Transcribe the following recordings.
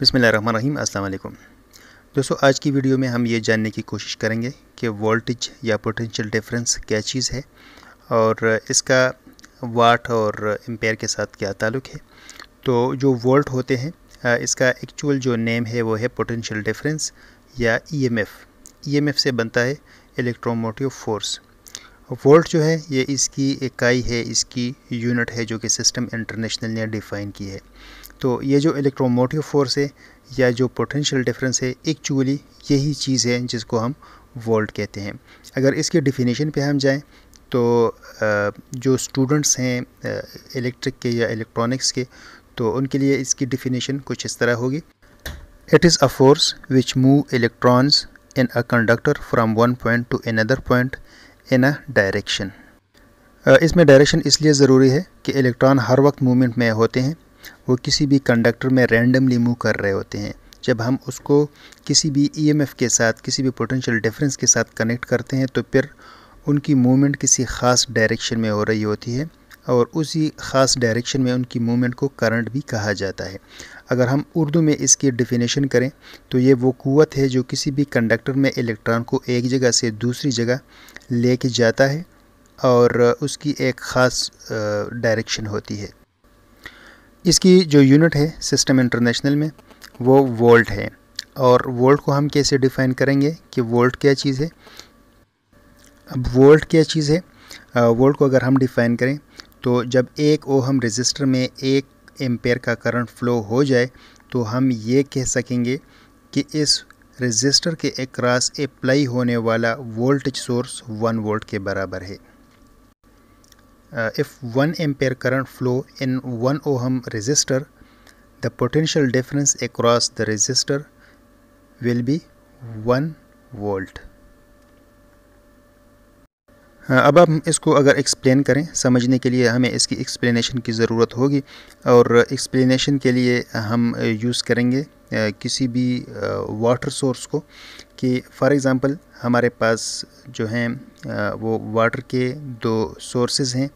बिस्मिल्लाहिर्रहमानिर्रहीम अस्सलाम वालेकुम दोस्तों। आज की वीडियो में हम ये जानने की कोशिश करेंगे कि वोल्टेज या पोटेंशियल डिफरेंस क्या चीज़ है और इसका वाट और एम्पेयर के साथ क्या ताल्लुक़ है। तो जो वोल्ट होते हैं इसका एक्चुअल जो नेम है वो है पोटेंशियल डिफरेंस या ईएमएफ से बनता है इलेक्ट्रोमोटिव फोर्स। वोल्ट जो है ये इसकी इकाई है, इसकी यूनिट है जो कि सिस्टम इंटरनेशनल ने डिफ़ाइन की है। तो ये जो इलेक्ट्रोमोटिव फोर्स है या जो पोटेंशियल डिफरेंस है एक्चुअली यही चीज़ है जिसको हम वोल्ट कहते हैं। अगर इसके डिफिनीशन पे हम जाएं तो जो स्टूडेंट्स हैं इलेक्ट्रिक के या इलेक्ट्रॉनिक्स के, तो उनके लिए इसकी डिफिनीशन कुछ इस तरह होगी। It is a force which move electrons in a conductor from one point two another point in a direction. इसमें डायरेक्शन इसलिए ज़रूरी है कि इलेक्ट्रॉन हर वक्त मूवमेंट में होते हैं, वो किसी भी कंडक्टर में रैंडमली मूव कर रहे होते हैं। जब हम उसको किसी भी ईएमएफ के साथ, किसी भी पोटेंशियल डिफरेंस के साथ कनेक्ट करते हैं तो फिर उनकी मूवमेंट किसी ख़ास डायरेक्शन में हो रही होती है और उसी ख़ास डायरेक्शन में उनकी मूवमेंट को करंट भी कहा जाता है। अगर हम उर्दू में इसकी डेफिनेशन करें तो ये वो क़ुव्वत है जो किसी भी कंडक्टर में इलेक्ट्रॉन को एक जगह से दूसरी जगह लेके जाता है और उसकी एक ख़ास डायरेक्शन होती है। इसकी जो यूनिट है सिस्टम इंटरनेशनल में वो वोल्ट है। और वोल्ट को हम कैसे डिफ़ाइन करेंगे कि वोल्ट क्या चीज़ है। अब वोल्ट क्या चीज़ है, वोल्ट को अगर हम डिफ़ाइन करें तो जब 1 ओहम रेजिस्टर में 1 एम्पेयर का करंट फ़्लो हो जाए तो हम ये कह सकेंगे कि इस रेजिस्टर के अक्रॉस अप्लाई होने वाला वोल्टेज सोर्स 1 वोल्ट के बराबर है। If 1 ampere current flow in 1 ohm resistor, the potential difference across the resistor will be 1 volt. अब हम इसको अगर एक्सप्लेन करें, समझने के लिए हमें इसकी एक्सप्लेनेशन की ज़रूरत होगी और एक्सप्लेनेशन के लिए हम यूज़ करेंगे किसी भी वाटर सोर्स को। कि फॉर एग्ज़ाम्पल हमारे पास जो हैं वो वाटर के 2 सोर्सेज़ हैं,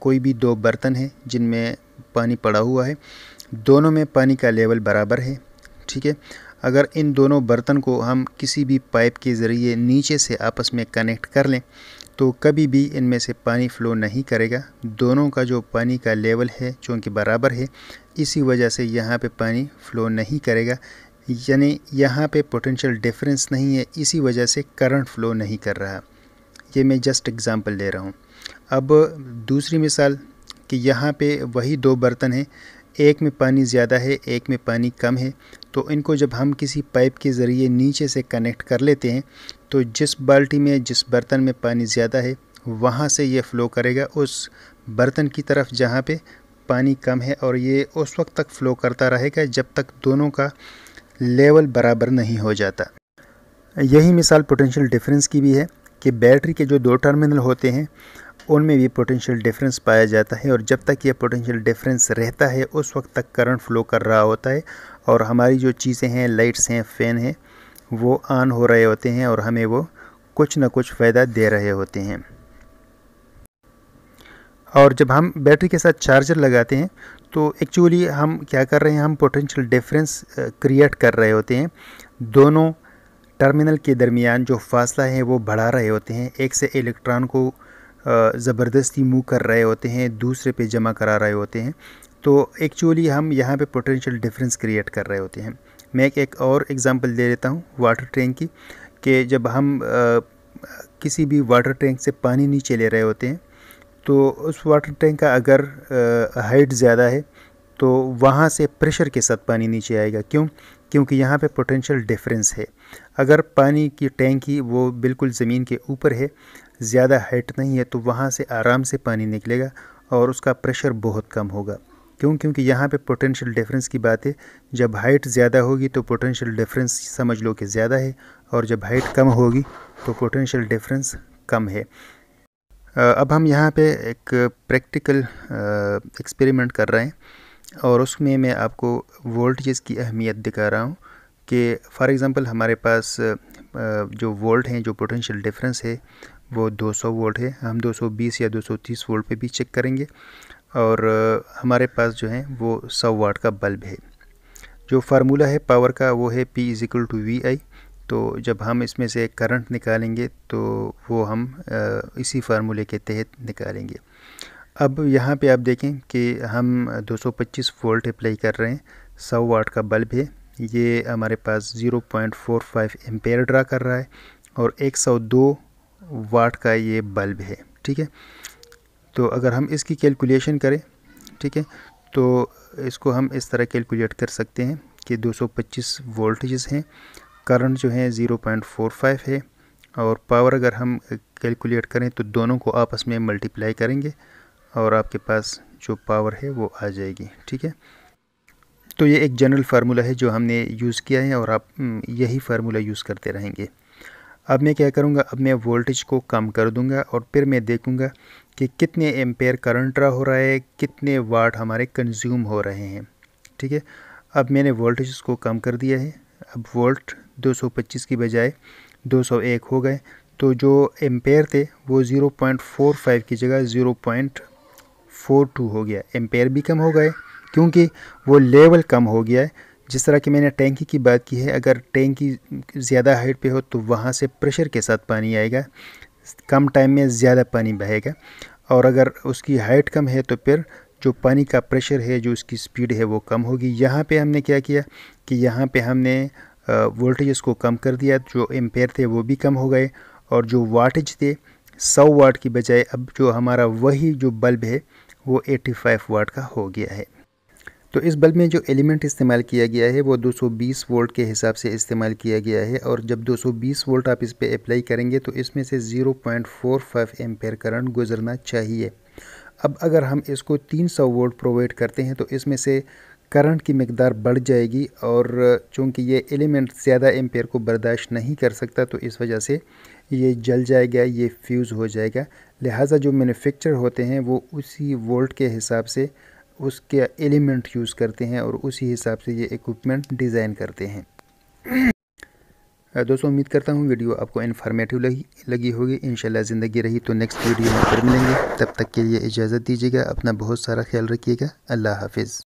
कोई भी 2 बर्तन हैं जिनमें पानी पड़ा हुआ है, दोनों में पानी का लेवल बराबर है, ठीक है। अगर इन दोनों बर्तन को हम किसी भी पाइप के ज़रिए नीचे से आपस में कनेक्ट कर लें तो कभी भी इनमें से पानी फ़्लो नहीं करेगा। दोनों का जो पानी का लेवल है चूँकि बराबर है, इसी वजह से यहाँ पे पानी फ़्लो नहीं करेगा, यानी यहाँ पे पोटेंशियल डिफरेंस नहीं है, इसी वजह से करंट फ़्लो नहीं कर रहा। ये मैं जस्ट एग्ज़ाम्पल ले रहा हूँ। अब दूसरी मिसाल कि यहाँ पे वही 2 बर्तन हैं, एक में पानी ज़्यादा है, एक में पानी कम है, तो इनको जब हम किसी पाइप के ज़रिए नीचे से कनेक्ट कर लेते हैं तो जिस बाल्टी में, जिस बर्तन में पानी ज़्यादा है वहाँ से ये फ़्लो करेगा उस बर्तन की तरफ जहाँ पे पानी कम है, और ये उस वक्त तक फ़्लो करता रहेगा जब तक दोनों का लेवल बराबर नहीं हो जाता। यही मिसाल पोटेंशियल डिफरेंस की भी है कि बैटरी के जो 2 टर्मिनल होते हैं उनमें भी पोटेंशियल डिफरेंस पाया जाता है, और जब तक ये पोटेंशियल डिफरेंस रहता है उस वक्त तक करंट फ़्लो कर रहा होता है और हमारी जो चीज़ें हैं, लाइट्स हैं, फ़ैन हैं, वो ऑन हो रहे होते हैं और हमें वो कुछ ना कुछ फ़ायदा दे रहे होते हैं। और जब हम बैटरी के साथ चार्जर लगाते हैं तो एक्चुअली हम क्या कर रहे हैं, हम पोटेंशियल डिफरेंस क्रिएट कर रहे होते हैं। दोनों टर्मिनल के दरमियान जो फासला है वो बढ़ा रहे होते हैं, एक से इलेक्ट्रॉन को ज़बरदस्ती मूव कर रहे होते हैं, दूसरे पे जमा करा रहे होते हैं। तो एक्चुअली हम यहाँ पे पोटेंशियल डिफरेंस क्रिएट कर रहे होते हैं। मैं एक और एग्ज़ाम्पल दे देता हूँ वाटर टैंक की, कि जब हम किसी भी वाटर टैंक से पानी नीचे ले रहे होते हैं तो उस वाटर टैंक का अगर हाइट ज़्यादा है तो वहाँ से प्रेशर के साथ पानी नीचे आएगा। क्यों? क्योंकि यहाँ पे पोटेंशियल डिफरेंस है। अगर पानी की टैंकी वो बिल्कुल ज़मीन के ऊपर है, ज़्यादा हाइट नहीं है, तो वहाँ से आराम से पानी निकलेगा और उसका प्रेशर बहुत कम होगा। क्यों? क्योंकि यहाँ पे पोटेंशियल डिफरेंस की बात है। जब हाइट ज़्यादा होगी तो पोटेंशियल डिफरेंस समझ लो कि ज़्यादा है, और जब हाइट कम होगी तो पोटेंशियल डिफरेंस कम है। अब हम यहाँ पे एक प्रैक्टिकल एक्सपेरिमेंट कर रहे हैं और उसमें मैं आपको वोल्टेज की अहमियत दिखा रहा हूँ कि फॉर एग्ज़ाम्पल हमारे पास जो वोल्ट हैं, जो पोटेंशियल डिफरेंस है वो 200 वोल्ट है। हम 220 या 230 वोल्ट पे भी चेक करेंगे, और हमारे पास जो है वो 100 वाट का बल्ब है। जो फार्मूला है पावर का वो है P = VI। तो जब हम इसमें से करंट निकालेंगे तो वो हम इसी फार्मूले के तहत निकालेंगे। अब यहाँ पे आप देखें कि हम 225 वोल्ट अप्लाई कर रहे हैं। 100 वाट का बल्ब है, ये हमारे पास 0.45 एम्पेयर ड्रा कर रहा है और 102 वाट का ये बल्ब है। ठीक है, तो अगर हम इसकी कैलकुलेशन करें, ठीक है, तो इसको हम इस तरह कैलकुलेट कर सकते हैं कि 225 वोल्टेज हैं, करंट जो है 0.45 है और पावर अगर हम कैलकुलेट करें तो दोनों को आपस में मल्टीप्लाई करेंगे और आपके पास जो पावर है वो आ जाएगी। ठीक है, तो ये एक जनरल फार्मूला है जो हमने यूज़ किया है और आप यही फार्मूला यूज़ करते रहेंगे। अब मैं क्या करूँगा, अब मैं वोल्टेज को कम कर दूँगा और फिर मैं देखूँगा कि कितने एम्पेयर करंट ड्रा हो रहा है, कितने वाट हमारे कंज्यूम हो रहे हैं। ठीक है, अब मैंने वोल्टेज को कम कर दिया है। अब वोल्ट 225 की बजाय 201 हो गए, तो जो एम्पेयर थे वो 0.45 की जगह 0.42 हो गया। एम्पेयर भी कम हो गए क्योंकि वो लेवल कम हो गया है। जिस तरह कि मैंने टैंकी की बात की है, अगर टैंकी ज़्यादा हाइट पे हो तो वहाँ से प्रेशर के साथ पानी आएगा, कम टाइम में ज़्यादा पानी बहेगा, और अगर उसकी हाइट कम है तो फिर जो पानी का प्रेशर है, जो उसकी स्पीड है वो कम होगी। यहाँ पे हमने क्या किया कि यहाँ पे हमने वोल्टेज को कम कर दिया, जो एम्पेयर थे वो भी कम हो गए और जो वाटेज थे 100 वाट की बजाय अब जो हमारा वही जो बल्ब है वो 85 वाट का हो गया है। तो इस बल्ब में जो एलिमेंट इस्तेमाल किया गया है वो 220 वोल्ट के हिसाब से इस्तेमाल किया गया है और जब 220 वोल्ट आप इस पे अप्लाई करेंगे तो इसमें से 0.45 एम्पेयर करंट गुजरना चाहिए। अब अगर हम इसको 300 वोल्ट प्रोवाइड करते हैं तो इसमें से करंट की मकदार बढ़ जाएगी और चूँकि ये एलिमेंट ज़्यादा एम्पेयर को बर्दाश्त नहीं कर सकता तो इस वजह से ये जल जाएगा, ये फ्यूज़ हो जाएगा। लिहाजा जो मैन्युफैक्चर होते हैं वो उसी वोल्ट के हिसाब से उसके एलिमेंट यूज़ करते हैं और उसी हिसाब से ये इक्विपमेंट डिज़ाइन करते हैं। दोस्तों उम्मीद करता हूँ वीडियो आपको इन्फॉर्मेटिव लगी होगी। इंशाल्लाह ज़िंदगी रही तो नेक्स्ट वीडियो में फिर मिलेंगे। तब तक के लिए इजाज़त दीजिएगा। अपना बहुत सारा ख्याल रखिएगा। अल्लाह हाफिज़।